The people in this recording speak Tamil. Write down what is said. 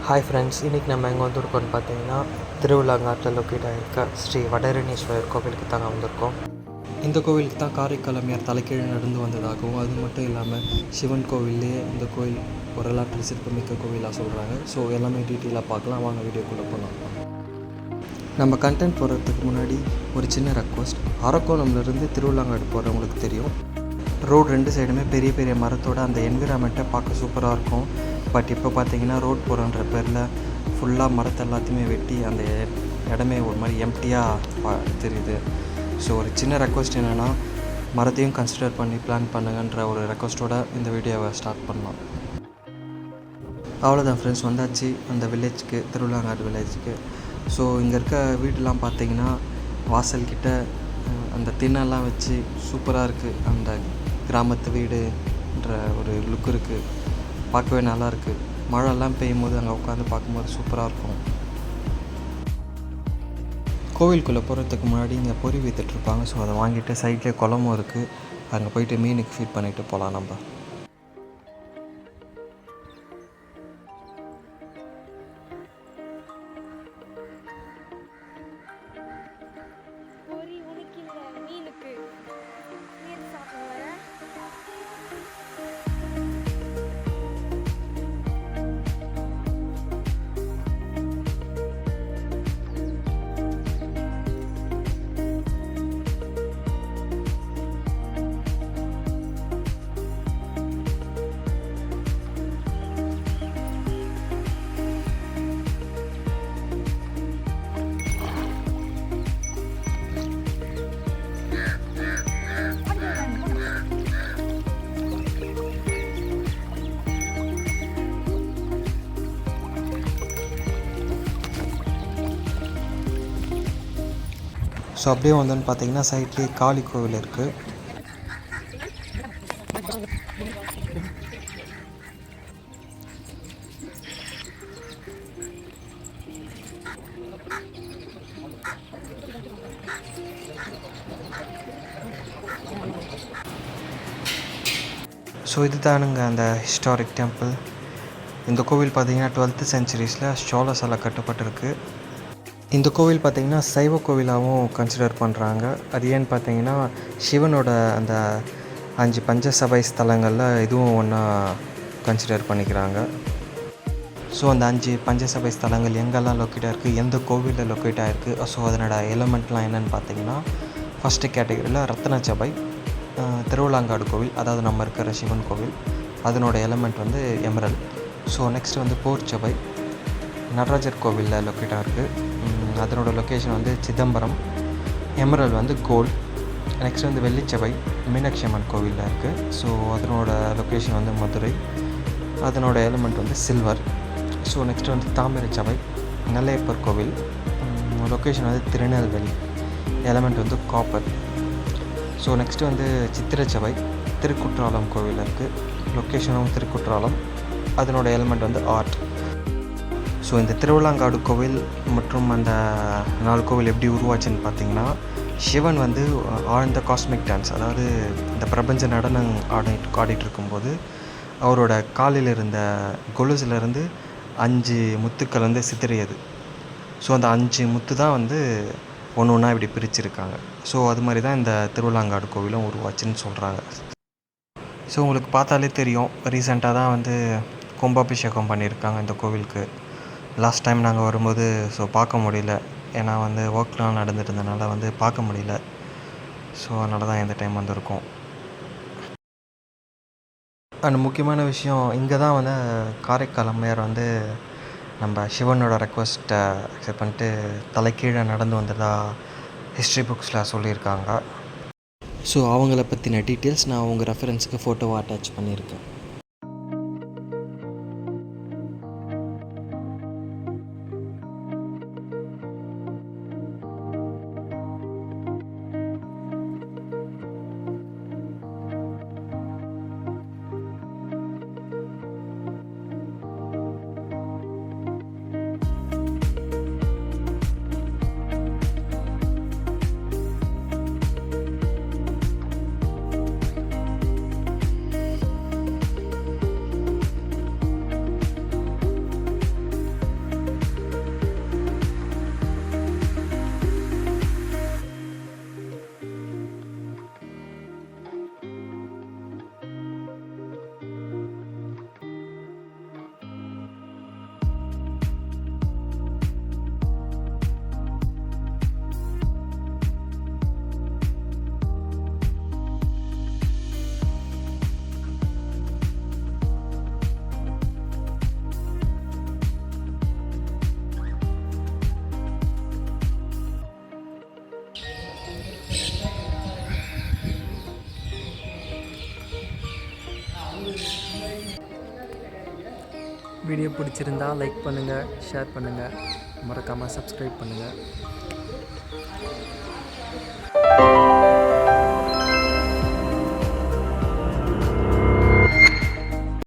ஹாய் ஃப்ரெண்ட்ஸ், இன்றைக்கி நம்ம எங்கே வந்திருக்கோம்னு பார்த்தீங்கன்னா திருவிழாங்காட்டில் லொக்கேட் ஆகிருக்க ஸ்ரீ வடரணீஸ்வரர் கோவிலுக்கு தாங்க வந்திருக்கோம். இந்த கோவிலுக்கு தான் காரைக்கால் அம்மையார் தலைக்கீழே நடந்து வந்ததாகவும், அது மட்டும் இல்லாமல் சிவன் கோவிலே இந்த கோவில் வரலாற்று சிற்பமிக்க கோவிலாக சொல்கிறாங்க. ஸோ எல்லாமே டீட்டெயிலாக பார்க்கலாம், வாங்க வீடியோக்குள்ளே போகலாம். நம்ம கண்டென்ட் போடுறதுக்கு முன்னாடி ஒரு சின்ன ரெக்வஸ்ட். அரக்கோணம்லேருந்து திருவிழாங்காடு போகிறவங்களுக்கு தெரியும், ரோடு ரெண்டு சைடுமே பெரிய பெரிய மரத்தோட அந்த என்விரான்மெண்ட்டை பார்க்க சூப்பராக இருக்கும். பட் இப்போ பார்த்தீங்கன்னா ரோட் போகிறன்ற பேரில் ஃபுல்லாக மரத்தை எல்லாத்தையுமே வெட்டி அந்த இடமே ஒரு மாதிரி எம்டியாக தெரியுது. ஸோ ஒரு சின்ன ரெக்வஸ்ட் என்னென்னா, மரத்தையும் கன்சிடர் பண்ணி பிளான் பண்ணுங்கன்ற ஒரு ரெக்வஸ்ட்டோட இந்த வீடியோவை ஸ்டார்ட் பண்ணலாம். அவ்வளோதான் ஃப்ரெண்ட்ஸ், வந்தாச்சு அந்த வில்லேஜுக்கு, திருவிழாங்காடு வில்லேஜுக்கு. ஸோ இங்கே இருக்க வீடெலாம் பார்த்தீங்கன்னா வாசல்கிட்ட அந்த திண்ணெல்லாம் வச்சு சூப்பராக இருக்குது. அந்த கிராமத்து வீடுன்ற ஒரு லுக் இருக்குது, பார்க்கவே நல்லாயிருக்கு. மழைலாம் பெய்யும் போது அங்கே உட்காந்து பார்க்கும்போது சூப்பராக இருக்கும். கோவிலுக்குள்ளே போகிறதுக்கு முன்னாடி இங்கே பொறி விற்றுட்ருப்பாங்க. ஸோ அதை வாங்கிட்டு சைட்லேயே குளமும் இருக்குது, அங்கே போயிட்டு மீனுக்கு ஃபீட் பண்ணிவிட்டு போகலாம் நம்ம. ஸோ அப்படியே வந்தோன்னு பார்த்தீங்கன்னா சைட்லேயே காளி கோவில் இருக்குது. ஸோ இது தானுங்க அந்த ஹிஸ்டாரிக் டெம்பிள். இந்த கோவில் பார்த்திங்கன்னா 12th centuries சோழசாலை கட்டப்பட்டிருக்கு. இந்த கோவில் பார்த்திங்கன்னா சைவ கோவிலாகவும் கன்சிடர் பண்ணுறாங்க. அது ஏன்னு பார்த்தீங்கன்னா சிவனோட அந்த 5 பஞ்சசபை ஸ்தலங்களில் இதுவும் ஒன்றா கன்சிடர் பண்ணிக்கிறாங்க. ஸோ அந்த 5 பஞ்சசபை ஸ்தலங்கள் எங்கெல்லாம் லொக்கேட் ஆகிருக்கு, எந்த கோவிலில் லொக்கேட் ஆகிருக்கு, ஸோ அதனோட எலமெண்ட்லாம் என்னென்னு பார்த்தீங்கன்னா, ஃபஸ்ட்டு கேட்டகரியில் ரத்ன சபை, திருவிழாங்காடு கோவில், அதாவது நம்ம இருக்கிற சிவன் கோவில், அதனோட எலமெண்ட் வந்து எமரல். ஸோ நெக்ஸ்ட் வந்து போர்ச்சபை, நடராஜர் கோவிலில் லொக்கேட் ஆகிருக்கு, அதனோட லொக்கேஷன் வந்து சிதம்பரம். எமரல் வந்து கோல்ட். நெக்ஸ்ட் வந்து வெள்ளிச்சபை, மீனாட்சி அம்மன் கோவிலில் இருக்குது. ஸோ அதனோட லொக்கேஷன் வந்து மதுரை, அதனோட எலமெண்ட் வந்து சில்வர். ஸோ நெக்ஸ்ட் வந்து தாமிரச்சபை, நெல்லையப்பர் கோவில், லொக்கேஷன் வந்து திருநெல்வேலி, எலமெண்ட் வந்து காப்பர். ஸோ நெக்ஸ்ட்டு வந்து சித்திரச்சபை, திருக்குற்றாலம் கோவில் இருக்குது, லொக்கேஷனும் திருக்குற்றாலம், அதனோட எலமெண்ட் வந்து ஆர்ட். ஸோ இந்த திருவிழாங்காடு கோவில் மற்றும் அந்த 4 கோவில் எப்படி உருவாச்சுன்னு பார்த்தீங்கன்னா, சிவன் வந்து ஆழ்ந்த காஸ்மிக் டான்ஸ், அதாவது இந்த பிரபஞ்ச நடனம் ஆடிட்டு இருக்கும்போது அவரோட காலில் இருந்த கொலுசிலேருந்து 5 முத்துக்கள் வந்து சிதறியது. ஸோ அந்த 5 முத்து தான் வந்து ஒன்று ஒன்றா இப்படி பிரிச்சுருக்காங்க. ஸோ அது மாதிரி தான் இந்த திருவிழாங்காடு கோவிலும் உருவாச்சுன்னு சொல்கிறாங்க. ஸோ உங்களுக்கு பார்த்தாலே தெரியும், ரீசெண்டாக தான் வந்து கும்பாபிஷேகம் பண்ணியிருக்காங்க இந்த கோவிலுக்கு. லாஸ்ட் டைம் நாங்கள் வரும்போது ஸோ பார்க்க முடியல, ஏன்னா வந்து ஒர்க்லாம் நடந்துட்டு இருந்தனால வந்து பார்க்க முடியல. ஸோ அதனால தான் இந்த டைம் வந்திருக்கோம். அண்ட் முக்கியமான விஷயம், இங்கே தான் வந்து காரைக்கால் அம்மையார் வந்து நம்ம சிவனோட ரெக்வஸ்ட்டை அக்செப்ட் பண்ணிட்டு தலைக்கீழே நடந்து வந்ததா ஹிஸ்ட்ரி புக்ஸில் சொல்லியிருக்காங்க. ஸோ அவங்கள பற்றின டீட்டெயில்ஸ் நான் உங்கள் ரெஃபரன்ஸுக்கு ஃபோட்டோவை அட்டாச் பண்ணியிருக்கேன். வீடியோ பிடிச்சிருந்தா லைக் பண்ணுங்கள், ஷேர் பண்ணுங்கள், மறக்காமல் சப்ஸ்கிரைப் பண்ணுங்கள்.